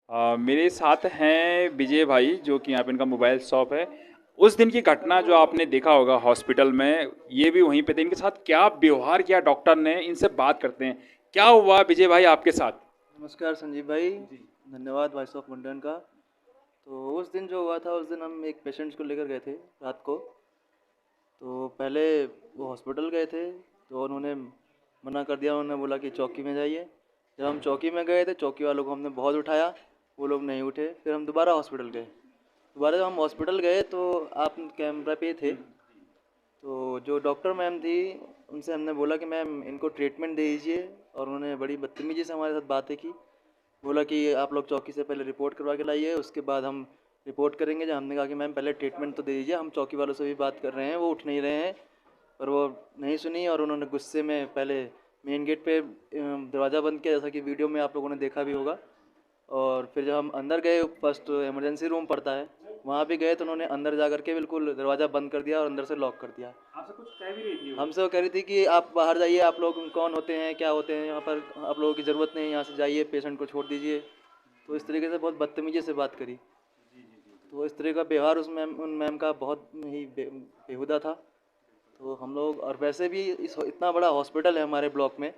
मेरे साथ हैं विजय भाई जो कि यहाँ पे इनका मोबाइल शॉप है। उस दिन की घटना जो आपने देखा होगा हॉस्पिटल में, ये भी वहीं पे थे। इनके साथ क्या व्यवहार किया डॉक्टर ने, इनसे बात करते हैं। क्या हुआ विजय भाई आपके साथ? नमस्कार संजीव भाई। धन्यवाद वॉइस ऑफ मंडन का। तो उस दिन जो हुआ था, उस दिन हम एक पेशेंट्स को लेकर गए थे रात को। तो पहले वो हॉस्पिटल गए थे, तो उन्होंने मना कर दिया। उन्होंने बोला कि चौकी में जाइए। जब हम चौकी में गए थे, चौकी वालों को हमने बहुत उठाया, वो लोग नहीं उठे। फिर हम दोबारा हॉस्पिटल गए। दोबारा जब हम हॉस्पिटल गए तो आप कैमरा पे थे। तो जो डॉक्टर मैम थी, उनसे हमने बोला कि मैम इनको ट्रीटमेंट दे दीजिए, और उन्होंने बड़ी बदतमीजी से हमारे साथ बातें की। बोला कि आप लोग चौकी से पहले रिपोर्ट करवा के लाइए, उसके बाद हम रिपोर्ट करेंगे। जब हमने कहा कि मैम पहले ट्रीटमेंट तो दे दीजिए, हम चौकी वालों से भी बात कर रहे हैं, वो उठ नहीं रहे हैं। पर वो नहीं सुनी, और उन्होंने गुस्से में पहले मेन गेट पे दरवाज़ा बंद किया, जैसा कि वीडियो में आप लोगों ने देखा भी होगा। और फिर जब हम अंदर गए, फर्स्ट इमरजेंसी रूम पड़ता है, वहाँ भी गए, तो उन्होंने अंदर जा करके बिल्कुल दरवाज़ा बंद कर दिया और अंदर से लॉक कर दिया। आपसे कुछ कह भी रही थी वो? हमसे वो कह रही थी कि आप बाहर जाइए, आप लोग कौन होते हैं, क्या होते हैं यहाँ पर, आप लोगों की ज़रूरत नहीं है, यहाँ से जाइए, पेशेंट को छोड़ दीजिए। तो इस तरीके से बहुत बदतमीजी से बात करी। तो इस तरह का व्यवहार उन मैम का बहुत ही बेहुदा था। तो हम लोग, और वैसे भी इस इतना बड़ा हॉस्पिटल है हमारे ब्लॉक में,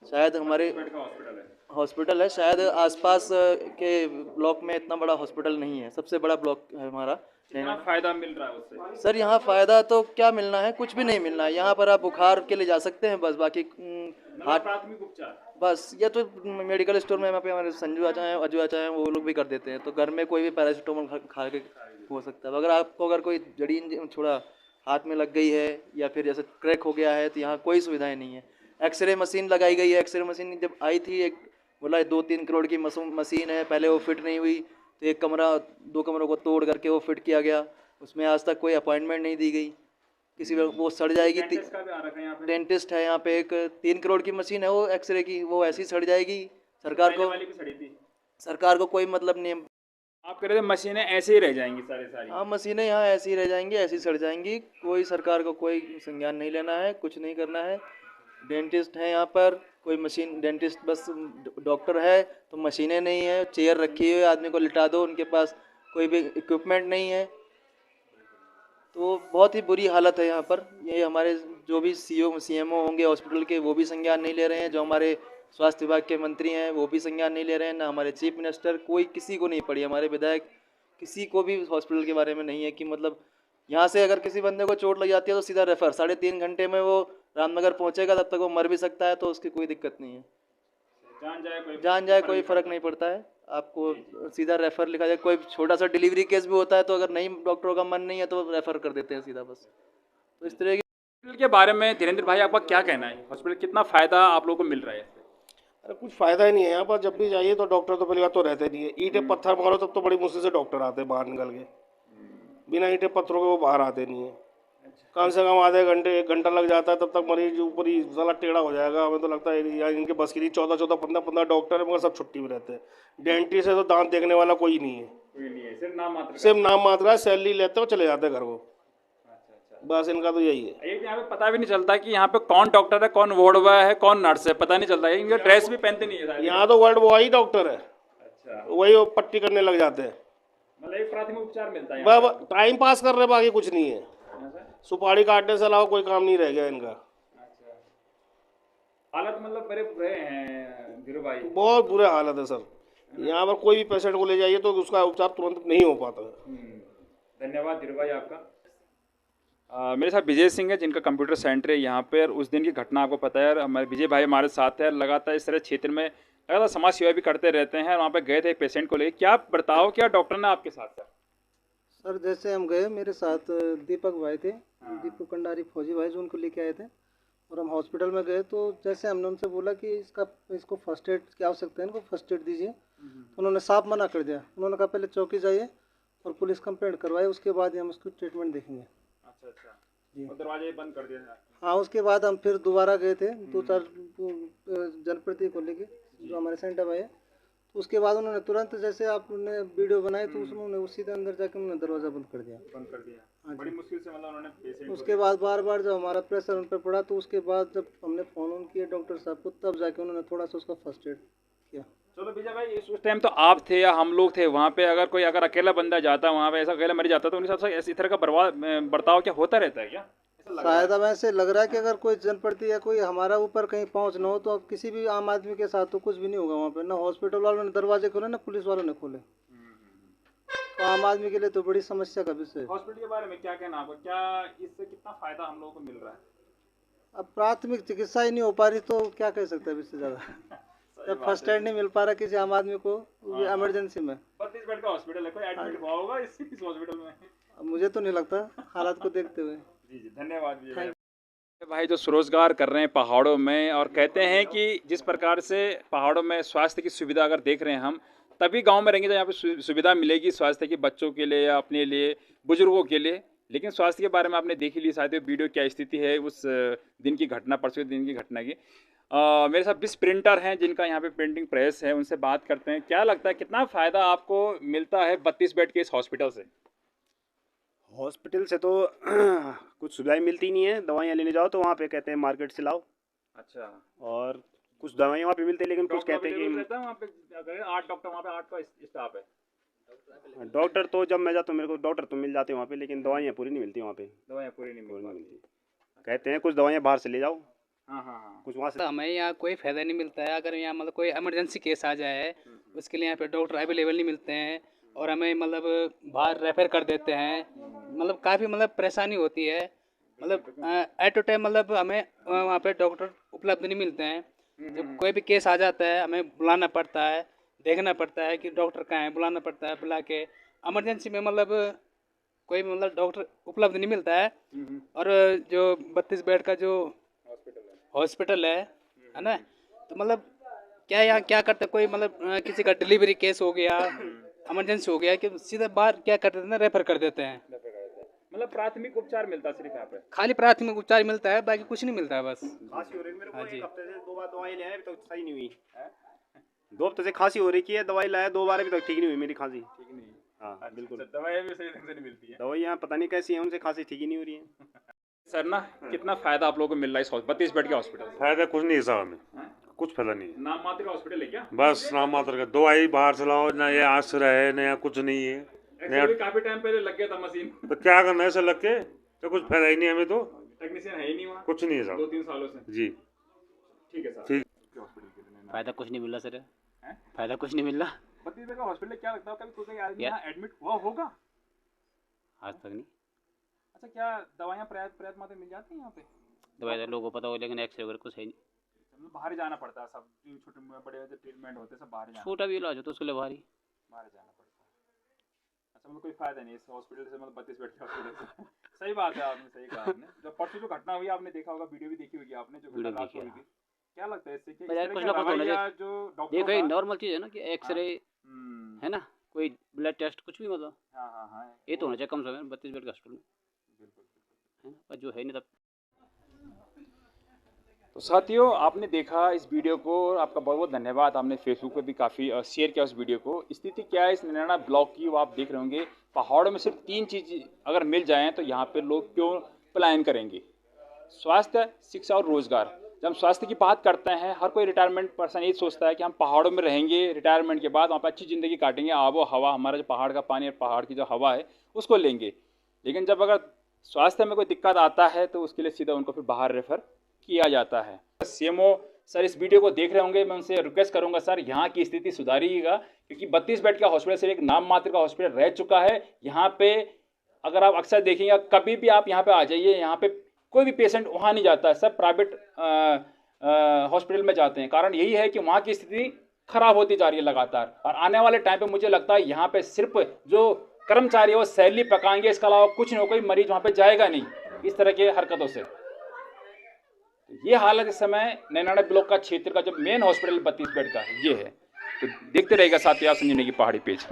शायद हमारे बेड का हॉस्पिटल है। हॉस्पिटल है, शायद आसपास के ब्लॉक में इतना बड़ा हॉस्पिटल नहीं है। सबसे बड़ा ब्लॉक है हमारा। कितना फायदा मिल रहा है उससे? सर यहाँ फ़ायदा तो क्या मिलना है, कुछ भी नहीं मिलना है। यहाँ पर आप बुखार के लिए जा सकते हैं बस, बाकी मतलब हार्ट, प्राथमिक उपचार। बस। या तो मेडिकल स्टोर में यहाँ पे हमारे संजू चाचा हैं, अजू चाचा हैं, वो लोग भी कर देते हैं। तो घर में कोई भी पैरासीटामोल खा के हो सकता है। अगर आपको अगर कोई थोड़ा हाथ में लग गई है, या फिर जैसे क्रैक हो गया है, तो यहाँ कोई सुविधाएं नहीं है। एक्सरे मशीन लगाई गई है। एक्सरे मशीन जब आई थी, एक बोला 2-3 करोड़ की मशीन है, पहले वो फिट नहीं हुई, तो एक कमरा, 2 कमरों को तोड़ करके वो फिट किया गया। उसमें आज तक कोई अपॉइंटमेंट नहीं दी गई किसी को, वो सड़ जाएगी। डेंटिस्ट का भी आ रखा है यहाँ पे? डेंटिस्ट है यहाँ पे, एक 3 करोड़ की मशीन है वो एक्सरे की, वो ऐसी सड़ जाएगी। सरकार पहले को वाली भी सड़ी थी? सरकार को कोई मतलब नहीं है। आप कह रहे थे मशीनें ऐसे ही रह जाएंगी सारी सारी? हाँ, मशीनें यहाँ ऐसी रह जाएंगी, ऐसी सड़ जाएंगी। कोई सरकार को कोई संज्ञान नहीं लेना है, कुछ नहीं करना है। डेंटिस्ट है यहाँ पर, कोई मशीन, डेंटिस्ट बस, डॉक्टर है तो मशीनें नहीं है। चेयर रखी हुई है, आदमी को लिटा दो, उनके पास कोई भी इक्विपमेंट नहीं है। तो बहुत ही बुरी हालत है यहाँ पर। ये हमारे जो भी सीओ सीएमओ होंगे हॉस्पिटल के, वो भी संज्ञान नहीं ले रहे हैं। जो हमारे स्वास्थ्य विभाग के मंत्री हैं, वो भी संज्ञान नहीं ले रहे हैं। ना हमारे चीफ मिनिस्टर, कोई किसी को नहीं पड़ी। हमारे विधायक, किसी को भी हॉस्पिटल के बारे में नहीं है कि मतलब यहाँ से अगर किसी बंदे को चोट लग जाती है तो सीधा रेफर, 3.5 घंटे में वो रामनगर पहुँचेगा, तब तक वो मर भी सकता है, तो उसकी कोई दिक्कत नहीं है। जान जाए कोई फ़र्क नहीं पड़ता है। आपको सीधा रेफ़र लिखा जाए। कोई छोटा सा डिलीवरी केस भी होता है, तो अगर नहीं, डॉक्टरों का मन नहीं है, तो रेफ़र कर देते हैं सीधा बस। तो इस तरह की। हॉस्पिटल के बारे में धीरेन्द्र भाई आपका क्या कहना है? हॉस्पिटल कितना फायदा आप लोगों को मिल रहा है? अरे कुछ फायदा ही नहीं है यहाँ पर। जब भी जाइए तो डॉक्टर तो पहली बात तो रहते नहीं है। ईंटें पत्थर मारो तब तो बड़ी मुश्किल से डॉक्टर आते हैं बाहर निकल के। बिना ईंटें पत्थरों के वो बाहर आते नहीं है। कम से कम आधे घंटे 1 घंटा लग जाता है, तब तक मरीज ऊपर ही साला टेढ़ा हो जाएगा। हमें तो लगता है यार इनके बस की नहीं। 14-14, 15-15 डॉक्टर है, मगर सब छुट्टी में रहते हैं। डेंटिस्ट है तो दांत देखने वाला कोई नहीं है। कोई नहीं है, सिर्फ नाम मात्र का। सिर्फ नाम मात्र है, सैलरी लेते हो चले जाते हैं घर को। बस इनका तो यही है। एक यहाँ पे पता भी नहीं चलता कि यहाँ पे कौन डॉक्टर है, कौन वार्ड बॉय है, कौन नर्स है, पता नहीं चलता। इनके ड्रेस भी पहनते नहीं है शायद। यहाँ तो वर्ल्ड बॉय ही डॉक्टर है, अच्छा, वही वो पट्टी करने लग जाते हैं। मतलब एक प्राथमिक उपचार मिलता है यहाँ बस टाइम पास कर रहे, बाकी कुछ नहीं है। पे? सुपारी काटने से अलावा कोई काम नहीं रह गया इनका। अच्छा, हालत मतलब बड़े बुरे हैं धीरू भाई। बहुत बुरे हालत है सर। यहाँ पर कोई भी पेशेंट को ले जाइए तो उसका उपचार तुरंत नहीं हो पाता है। धन्यवाद धीरू भाई आपका। मेरे साथ विजय सिंह है जिनका कंप्यूटर सेंटर है यहाँ पे। और उस दिन की घटना आपको पता है, हमारे विजय भाई हमारे साथ है। लगातार इस तरह क्षेत्र में लगातार समाज सेवा भी करते रहते हैं। वहाँ पे गए थे पेशेंट को लेकर। क्या बर्ताव किया डॉक्टर ने आपके साथ सर? सर जैसे हम गए, मेरे साथ दीपक भाई थे, दीपक कंडारी फौजी भाई, जो उनको लेके आए थे। और हम हॉस्पिटल में गए, तो जैसे हमने उनसे बोला कि इसको फर्स्ट एड की आवश्यकता है, इनको फर्स्ट एड दीजिए, तो उन्होंने साफ मना कर दिया। उन्होंने कहा पहले चौकी जाइए और पुलिस कंप्लेंट करवाए, उसके बाद ही हम उसको ट्रीटमेंट देखेंगे। अच्छा अच्छा जी, और दरवाजे बंद कर दिया? हाँ, उसके बाद हम फिर दोबारा गए थे 2-4 जनप्रतिनिधि को लेके, जो हमारे सेंटर भाई है। तो उसके बाद उन्होंने तुरंत, जैसे आपने वीडियो बनाई, तो उसमें उसी के अंदर जाके उन्होंने दरवाज़ा बंद कर दिया। बंद कर दिया? हाँ बड़ी जी। मुश्किल से मतलब उन्होंने पेशेंट उसके बाद बार बार जब हमारा प्रेशर उन पर पड़ा, तो उसके बाद जब हमने फ़ोन ऑन किया डॉक्टर साहब को, तब जाके उन्होंने थोड़ा सा उसका फर्स्ट एड किया। चलो विजय भाई, उस टाइम तो आप थे या हम लोग थे वहाँ पे, अगर अकेला बंदा जाता वहाँ पे, ऐसा अकेला मरीज जाता तो उनके साथ इसी तरह का बर्ताव क्या होता रहता है क्या? ऐसा लग रहा है। शायद अब ऐसे लग रहा है कि अगर कोई जनप्रति या कोई हमारा ऊपर कहीं पहुंच ना हो तो अब किसी भी आम आदमी के साथ तो कुछ भी नहीं होगा वहाँ पे। ना हॉस्पिटल वालों ने दरवाजे खोले, ना पुलिस वालों ने खोले। तो आम आदमी के लिए तो बड़ी समस्या का विषय है। हॉस्पिटल के बारे में क्या कहना आपका, क्या इससे कितना फायदा हम लोगों को मिल रहा है? अब प्राथमिक चिकित्सा ही नहीं हो पा रही तो क्या कह सकते हैं इससे ज़्यादा। जब फर्स्ट एड नहीं मिल पा रहा किसी आम आदमी को, वो भी इमरजेंसी में। 32 बेड का हॉस्पिटल है, कोई एडमिट हुआ होगा इस हॉस्पिटल में? अब मुझे तो नहीं लगता, हालात को देखते हुए। जी जी, धन्यवाद विजय भाई। भाई जो स्वरोजगार कर रहे हैं पहाड़ों में, और कहते हैं कि जिस प्रकार से पहाड़ों में स्वास्थ्य की सुविधा अगर देख रहे हैं हम, तभी गांव में रहेंगे तो यहाँ पे सुविधा मिलेगी स्वास्थ्य की, बच्चों के लिए या अपने लिए, बुजुर्गों के लिए। लेकिन स्वास्थ्य के बारे में आपने देख ही ली शायद वीडियो, क्या स्थिति है उस दिन की घटना, परसों दिन की घटना की। मेरे साथ 20 प्रिंटर हैं जिनका यहाँ पे प्रिंटिंग प्रेस है, उनसे बात करते हैं। क्या लगता है कितना फ़ायदा आपको मिलता है 32 बेड के इस हॉस्पिटल से? हॉस्पिटल से तो कुछ सुविधाएं मिलती नहीं है। दवाइयाँ लेने जाओ तो वहाँ पे कहते हैं मार्केट से लाओ, अच्छा, और कुछ दवाइयाँ वहाँ पे मिलती है, लेकिन कुछ डॉक्टर कहते हैं available कि रहता है वहाँ पे? अगर 8 डॉक्टर वहाँ पे, 8 का स्टाफ है, डॉक्टर तो जब मैं जाता हूँ मेरे को डॉक्टर तो मिल जाते हैं वहाँ पे, लेकिन दवाइयाँ पूरी नहीं मिलती वहाँ पे। दवाइयाँ पूरी नहीं पूरी नहीं मिलती। मिलती, कहते हैं कुछ दवाइयाँ बाहर से ले जाओ, हाँ हाँ हाँ। कुछ वहाँ से। तो हमें यहाँ कोई फ़ायदा नहीं मिलता है। अगर यहाँ मतलब कोई इमरजेंसी केस आ जाए उसके लिए यहाँ पे डॉक्टर अवेलेबल नहीं मिलते हैं, और हमें मतलब बाहर रेफर कर देते हैं। मतलब काफ़ी मतलब परेशानी होती है। मतलब एट अ टाइम मतलब हमें वहाँ पे डॉक्टर उपलब्ध नहीं मिलते हैं। जब कोई भी केस आ जाता है हमें बुलाना पड़ता है, देखना पड़ता है कि डॉक्टर कहाँ है, बुलाना पड़ता है, बुला के इमरजेंसी में मतलब कोई मतलब डॉक्टर उपलब्ध नहीं मिलता है। और जो 32 बेड का जो हॉस्पिटल है ना, तो मतलब क्या यहाँ क्या करते, कोई मतलब किसी का डिलीवरी केस हो गया, इमरजेंसी हो गया, कि सीधा बाहर क्या करते हैं ना, रेफर कर देते हैं। मतलब प्राथमिक उपचार मिलता है सिर्फ यहाँ पे? खाली प्राथमिक उपचार मिलता है, बाकी कुछ नहीं मिलता है बस। खांसी हो रही है मेरे को, हाँ जी। एक हफ्ते से 2 बार दवाई ले आए, अभी तक सही नहीं हुई। 2 हफ्ते से खांसी हो रही है, दवाई लाया 2 बार, अभी तक ठीक नहीं हुई मेरी खांसी। ठीक नहीं। हाँ बिल्कुल, दवाइयाँ भी सही ढंग से नहीं मिलती है। दवाइयाँ पता नहीं कैसी हैं, उनसे खांसी ठीक ही नहीं हो रही है। सर ना, कितना फायदा आप लोगों को मिल रहा है इस 32 बेड के हॉस्पिटल से? फायदा कुछ नहीं है साहब हमें, कुछ फायदा नहीं है। नाम मात्र का हॉस्पिटल है क्या? बस नाम मात्र का, दवाई बाहर से लाओ, ना ये आश्रय है, ना यहाँ कुछ नहीं है। एक्चुअली भी काफी टाइम पहले लग गया था मशीन, तो क्या करना है ऐसा लग के, तो कुछ फायदा ही नहीं है हमें, तो टेक्नीशियन है ही नहीं वहाँ कुछ नहीं है साहब 2-3 सालों से। जी। ठीक है सर। ठीक। फ़ायदा कुछ नहीं मिल रहा सर, हैं? फ़ायदा कुछ नहीं मिल रहा 32 बेड का हॉस्पिटल क्या लगता है, कभी कोई आदमी या- यहाँ एडमिट हुआ होगा? आज तक नहीं। अच्छा, क्या दवाइयाँ पर्याप्त मात्रा में मिल जाती हैं यहाँ पे? दवाई तो लोगों को पता हो, लेकिन एक्सरे वगैरह कुछ है नहीं। मतलब बाहर ही जाना पड़ता है, सब जो छोटे बड़े जो ट्रीटमेंट होते हैं सब बाहर ही जाना, छोटा भी इलाज हो तो उसके लिए भारी। बाहर ही जाना पड़ता है। अच्छा, मतलब कोई फायदा नहीं इस हॉस्पिटल से, मतलब 32 बेड के हॉस्पिटल से। सही बात है, आपने सही कहा। आपने जब परसों जो घटना हुई आपने देखा होगा, वीडियो भी देखी होगी आपने, जो घटना वीडियो रात को देखी हुई थी, क्या लगता है इससे कि इस यार तरह कुछ का ना कुछ होना रवैया जो डॉक्टरों देखो ये का? नॉर्मल चीज़ है ना, कि एक्सरे हम्म, है ना, कोई ब्लड टेस्ट कुछ भी, मतलब हाँ हाँ हाँ, ये तो होना चाहिए कम से कम 32 बेड का हॉस्पिटल में, बिल्कुल बिल्कुल। है ना, पर जो है नहीं तब। तो साथियों, आपने देखा इस वीडियो को, और आपका बहुत बहुत धन्यवाद। आपने फेसबुक पे भी काफ़ी शेयर किया उस वीडियो को। स्थिति क्या है इस नैना ब्लॉक की, वो आप देख रहे होंगे। पहाड़ों में सिर्फ 3 चीज़ अगर मिल जाएं तो यहाँ पे लोग क्यों पलायन करेंगे? स्वास्थ्य, शिक्षा और रोजगार। जब हम स्वास्थ्य की बात करते हैं, हर कोई रिटायरमेंट पर्सन यही सोचता है कि हम पहाड़ों में रहेंगे, रिटायरमेंट के बाद वहाँ पर अच्छी ज़िंदगी काटेंगे, आबो हवा, हमारा जो पहाड़ का पानी और पहाड़ की जो हवा है उसको लेंगे। लेकिन जब अगर स्वास्थ्य में कोई दिक्कत आता है तो उसके लिए सीधा उनको फिर बाहर रेफर किया जाता है। सीएमओ सर इस वीडियो को देख रहे होंगे, मैं उनसे रिक्वेस्ट करूंगा सर यहाँ की स्थिति सुधारिएगा, क्योंकि 32 बेड का हॉस्पिटल सिर्फ एक नाम मात्र का हॉस्पिटल रह चुका है। यहाँ पे अगर आप अक्सर देखेंगे, कभी भी आप यहाँ पे आ जाइए, यहाँ पे कोई भी पेशेंट वहाँ नहीं जाता है, सब प्राइवेट हॉस्पिटल में जाते हैं। कारण यही है कि वहाँ की स्थिति खराब होती जा रही है लगातार, और आने वाले टाइम पे मुझे लगता है यहाँ पे सिर्फ जो कर्मचारी है वो सैलरी पकाएंगे, इसके अलावा कुछ नहीं हो, कोई मरीज वहाँ पे जाएगा नहीं इस तरह के हरकतों से। ये हालत इस समय नैनाना ब्लॉक का क्षेत्र का जो मेन हॉस्पिटल 32 बेड का ये है। तो देखते रहेगा साथियों आप संजीवनी की पहाड़ी पेज।